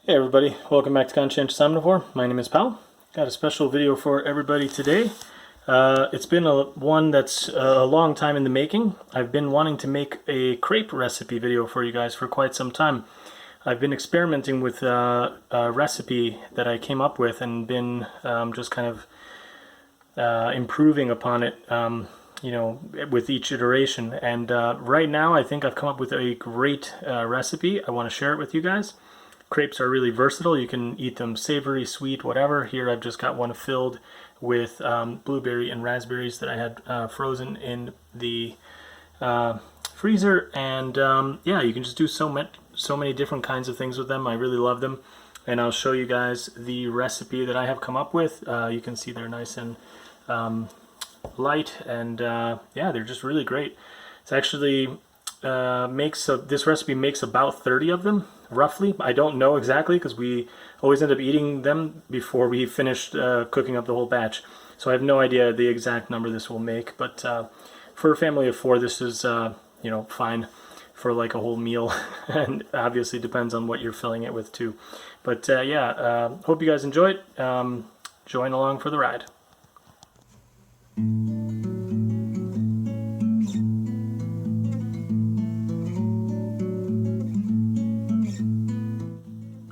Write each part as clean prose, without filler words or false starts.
Hey everybody, welcome back to Conscientious Omnivore. My name is Pal. Got a special video for everybody today. It's been one that's a long time in the making. I've been wanting to make a crepe recipe video for you guys for quite some time. I've been experimenting with a recipe that I came up with and been just kind of improving upon it, with each iteration. And right now I think I've come up with a great recipe. I want to share it with you guys. Crepes are really versatile. You can eat them savory, sweet, whatever. Here I've just got one filled with blueberry and raspberries that I had frozen in the freezer. And yeah, you can just do so many different kinds of things with them. I really love them. And I'll show you guys the recipe that I have come up with. You can see they're nice and light, and yeah, they're just really great. It's actually this recipe makes about 30 of them, roughly. I don't know exactly because we always end up eating them before we finished cooking up the whole batch. So I have no idea the exact number this will make, but for a family of 4, this is fine for like a whole meal, and obviously depends on what you're filling it with too. But yeah, hope you guys enjoy it. Join along for the ride.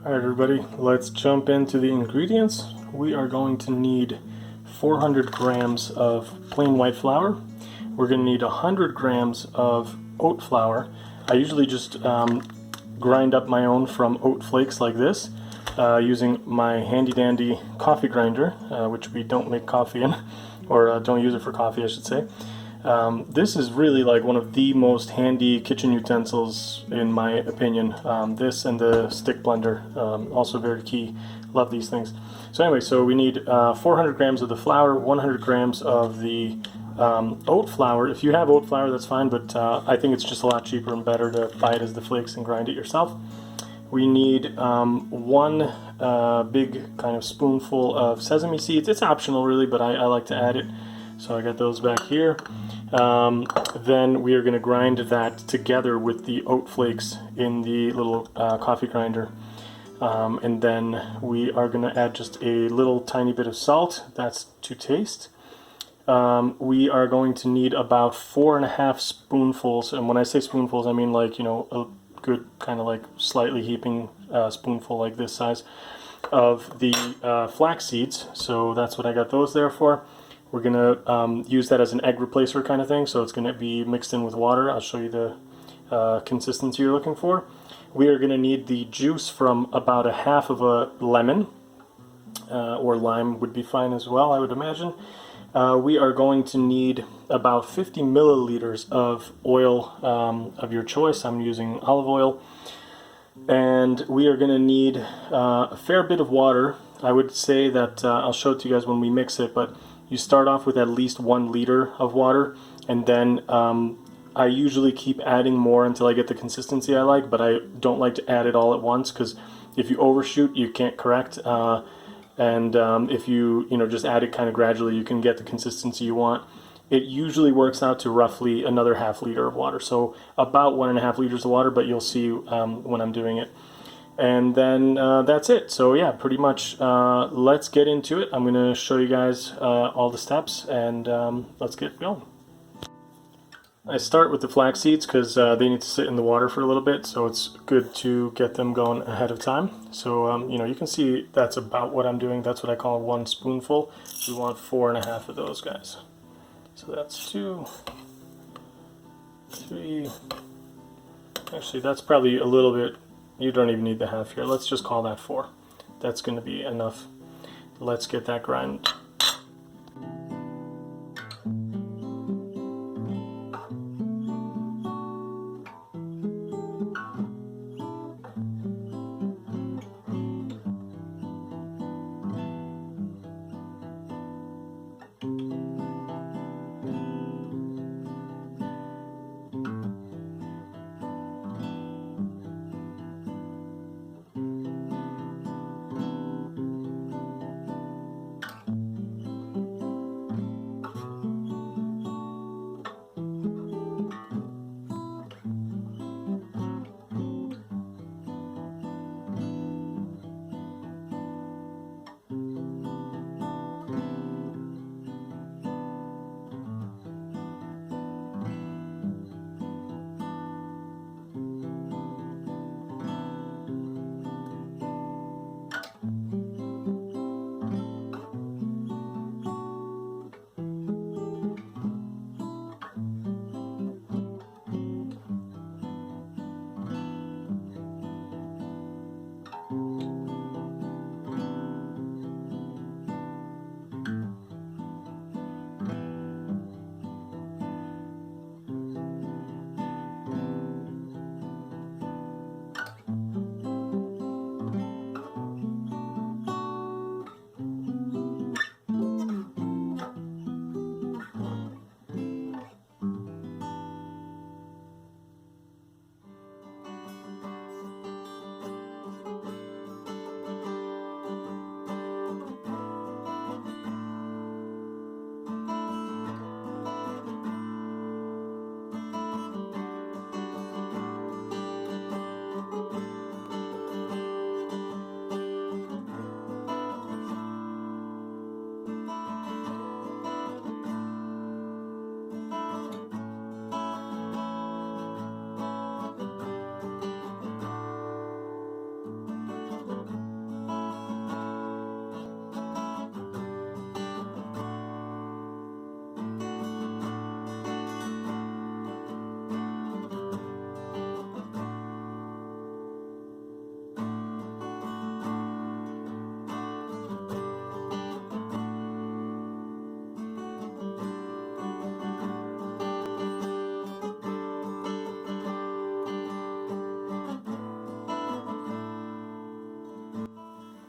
Alright everybody, let's jump into the ingredients. We are going to need 400 grams of plain white flour. We're going to need 100 grams of oat flour. I usually just grind up my own from oat flakes like this, using my handy dandy coffee grinder, which we don't make coffee in, or don't use it for coffee I should say. This is really like one of the most handy kitchen utensils in my opinion. This and the stick blender, also very key. Love these things. So anyway, so we need 400 grams of the flour, 100 grams of the oat flour. If you have oat flour, that's fine, but I think it's just a lot cheaper and better to buy it as the flakes and grind it yourself. We need one big kind of spoonful of sesame seeds. It's optional really, but I like to add it. So I got those back here. Then we are going to grind that together with the oat flakes in the little coffee grinder. And then we are going to add just a little tiny bit of salt. That's to taste. We are going to need about 4.5 spoonfuls. And when I say spoonfuls, I mean like, a good kind of like slightly heaping spoonful like this size of the flax seeds. So that's what I got those there for. We're going to use that as an egg replacer kind of thing, so it's going to be mixed in with water. I'll show you the consistency you're looking for. We are going to need the juice from about a half of a lemon, or lime would be fine as well, I would imagine. We are going to need about 50 milliliters of oil of your choice. I'm using olive oil. And we are going to need a fair bit of water. I would say that I'll show it to you guys when we mix it, but you start off with at least 1 liter of water, and then I usually keep adding more until I get the consistency I like, but I don't like to add it all at once because if you overshoot, you can't correct. And if you just add it kind of gradually, you can get the consistency you want. It usually works out to roughly another ½ liter of water, so about 1.5 liters of water, but you'll see when I'm doing it. And then that's it. So yeah, pretty much let's get into it. I'm going to show you guys all the steps, and let's get going. I start with the flax seeds because they need to sit in the water for a little bit, so it's good to get them going ahead of time. So you can see that's about what I'm doing. That's what I call 1 spoonful. We want 4.5 of those guys. So that's 2, 3, actually that's probably a little bit. You don't even need the half here. Let's just call that 4. That's going to be enough. Let's get that grind.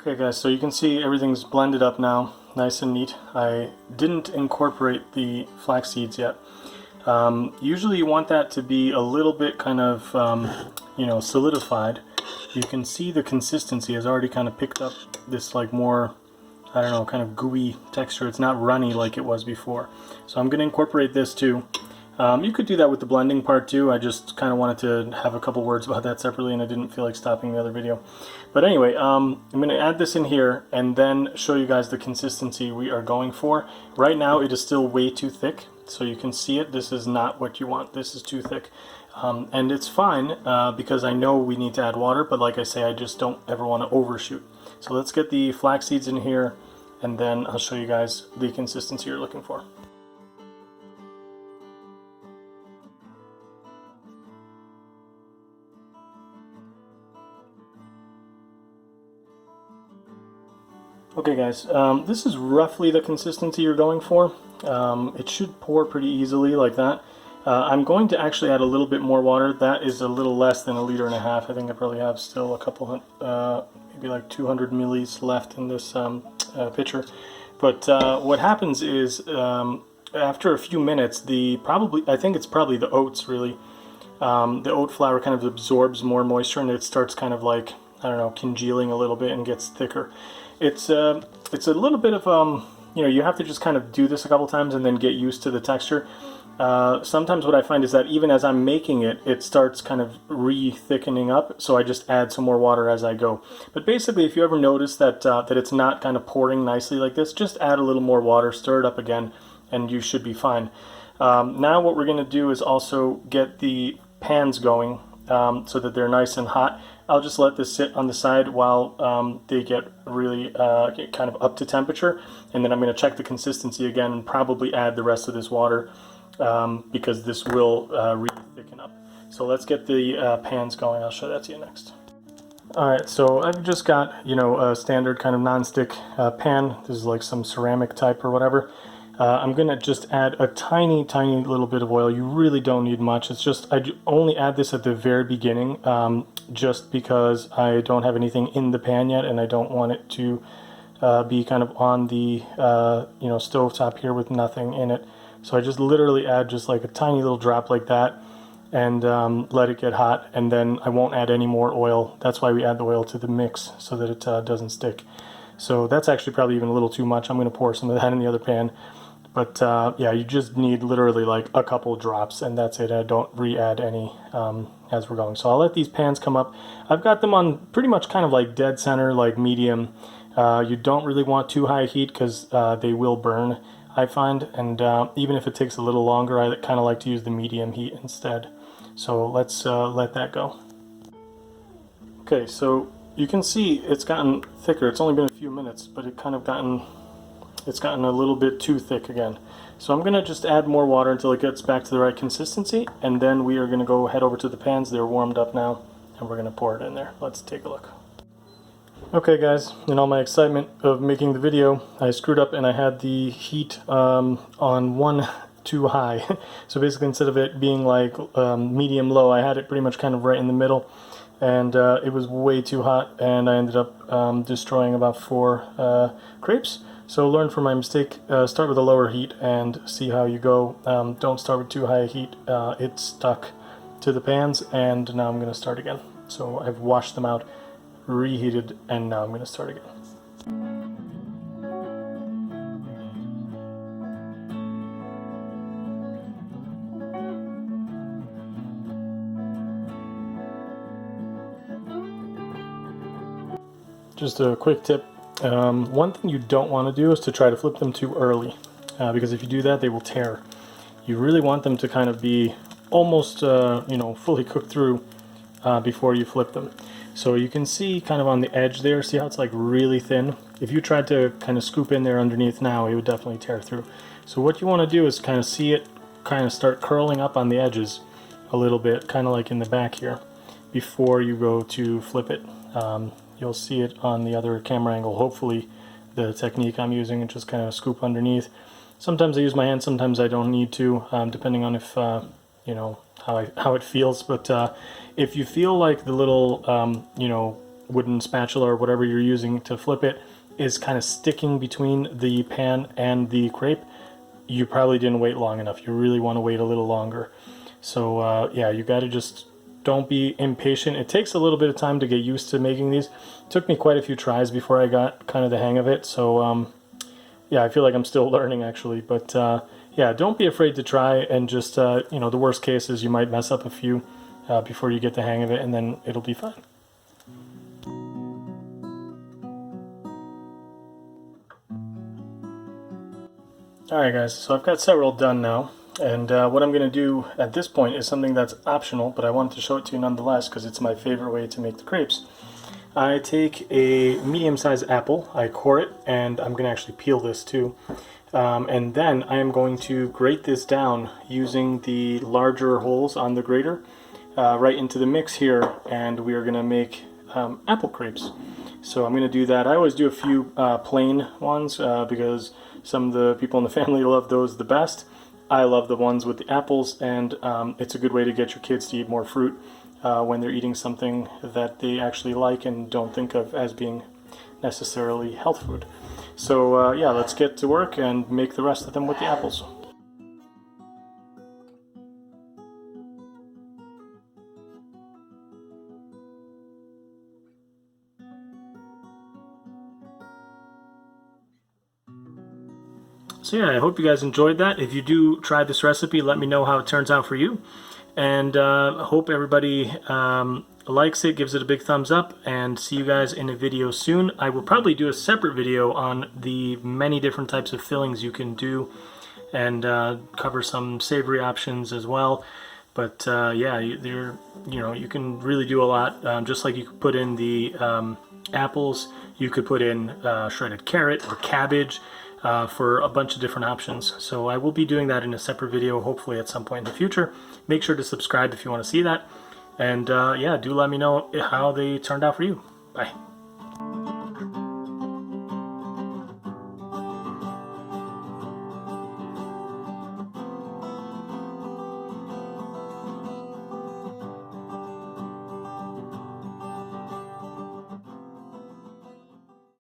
Okay guys, so you can see everything's blended up now, nice and neat. I didn't incorporate the flax seeds yet. Usually you want that to be a little bit kind of, solidified. You can see the consistency has already kind of picked up this like more, I don't know, kind of gooey texture. It's not runny like it was before. So I'm going to incorporate this too. You could do that with the blending part too. I just kind of wanted to have a couple words about that separately, and I didn't feel like stopping the other video. But anyway, I'm going to add this in here and then show you guys the consistency we are going for. Right now it is still way too thick, so you can see it. This is not what you want. This is too thick. And it's fine because I know we need to add water, but like I say, I just don't ever want to overshoot. So let's get the flax seeds in here, and then I'll show you guys the consistency you're looking for. Okay guys, this is roughly the consistency you're going for. It should pour pretty easily like that. I'm going to actually add a little bit more water. That is a little less than 1.5 liters. I think I probably have still a couple, maybe like 200 millis left in this pitcher. But what happens is after a few minutes, I think it's probably the oats really. The oat flour kind of absorbs more moisture and it starts kind of like, I don't know, congealing a little bit and gets thicker. It's a little bit of, you have to just kind of do this a couple times and then get used to the texture. Sometimes what I find is that even as I'm making it, it starts kind of re-thickening up, so I just add some more water as I go. But basically, if you ever notice that, that it's not kind of pouring nicely like this, just add a little more water, stir it up again, and you should be fine. Now what we're going to do is also get the pans going so that they're nice and hot. I'll just let this sit on the side while they get really get kind of up to temperature, and then I'm going to check the consistency again and probably add the rest of this water because this will really thicken up. So let's get the pans going. I'll show that to you next. Alright, so I've just got, a standard kind of non-stick pan. This is like some ceramic type or whatever. I'm going to just add a tiny little bit of oil. You really don't need much. It's just, I only add this at the very beginning just because I don't have anything in the pan yet and I don't want it to be kind of on the stove top here with nothing in it. So I just literally add just like a tiny little drop like that and let it get hot, and then I won't add any more oil. That's why we add the oil to the mix, so that it doesn't stick. So that's actually probably even a little too much. I'm going to pour some of that in the other pan. But yeah, you just need literally like a couple drops and that's it. I don't re-add any as we're going. So I'll let these pans come up. I've got them on pretty much kind of like dead center, like medium. You don't really want too high heat because they will burn, I find. And even if it takes a little longer, I kind of like to use the medium heat instead. So let's let that go. Okay, so you can see it's gotten thicker. It's only been a few minutes, but it's gotten a little bit too thick again. So I'm going to just add more water until it gets back to the right consistency, and then we are going to go head over to the pans. They're warmed up now, and we're going to pour it in there. Let's take a look. Okay guys, in all my excitement of making the video, I screwed up and I had the heat on one too high. So basically, instead of it being like medium low, I had it pretty much kind of right in the middle, and it was way too hot, and I ended up destroying about 4 crepes. So learn from my mistake. Start with a lower heat and see how you go. Don't start with too high a heat. It's stuck to the pans, and now I'm going to start again. So I've washed them out, reheated, and now I'm going to start again. Just a quick tip. One thing you don't want to do is to try to flip them too early, because if you do that, they will tear. You really want them to kind of be almost, fully cooked through before you flip them. So you can see kind of on the edge there, see how it's like really thin? If you tried to kind of scoop in there underneath now, it would definitely tear through. So what you want to do is kind of see it kind of start curling up on the edges a little bit, kind of like in the back here, before you go to flip it. You'll see it on the other camera angle. Hopefully the technique I'm using is just kind of scoop underneath. Sometimes I use my hand, sometimes I don't need to, depending on if, how it feels. But if you feel like the little, wooden spatula or whatever you're using to flip it is kind of sticking between the pan and the crepe, you probably didn't wait long enough. You really want to wait a little longer. So yeah, you got to just don't be impatient. It takes a little bit of time to get used to making these. It took me quite a few tries before I got kind of the hang of it. So yeah, I feel like I'm still learning actually. But yeah, don't be afraid to try, and just you know, the worst case is you might mess up a few before you get the hang of it, and then it'll be fine. Alright guys, so I've got several done now, and what I'm going to do at this point is something that's optional, but I wanted to show it to you nonetheless because it's my favorite way to make the crepes. I take a medium-sized apple, I core it, and I'm going to actually peel this too, and then I am going to grate this down using the larger holes on the grater right into the mix here, and we are going to make apple crepes. So I'm going to do that. I always do a few plain ones because some of the people in the family love those the best. I love the ones with the apples, and it's a good way to get your kids to eat more fruit when they're eating something that they actually like and don't think of as being necessarily health food. So yeah, let's get to work and make the rest of them with the apples. So yeah, I hope you guys enjoyed that. If you do try this recipe, let me know how it turns out for you. And hope everybody likes it, gives it a big thumbs up, and see you guys in a video soon. I will probably do a separate video on the many different types of fillings you can do, and cover some savory options as well. But yeah, you can really do a lot. Just like you could put in the apples, you could put in shredded carrot or cabbage. For a bunch of different options. So I will be doing that in a separate video, hopefully at some point in the future. Make sure to subscribe if you want to see that. And yeah, do let me know how they turned out for you. Bye.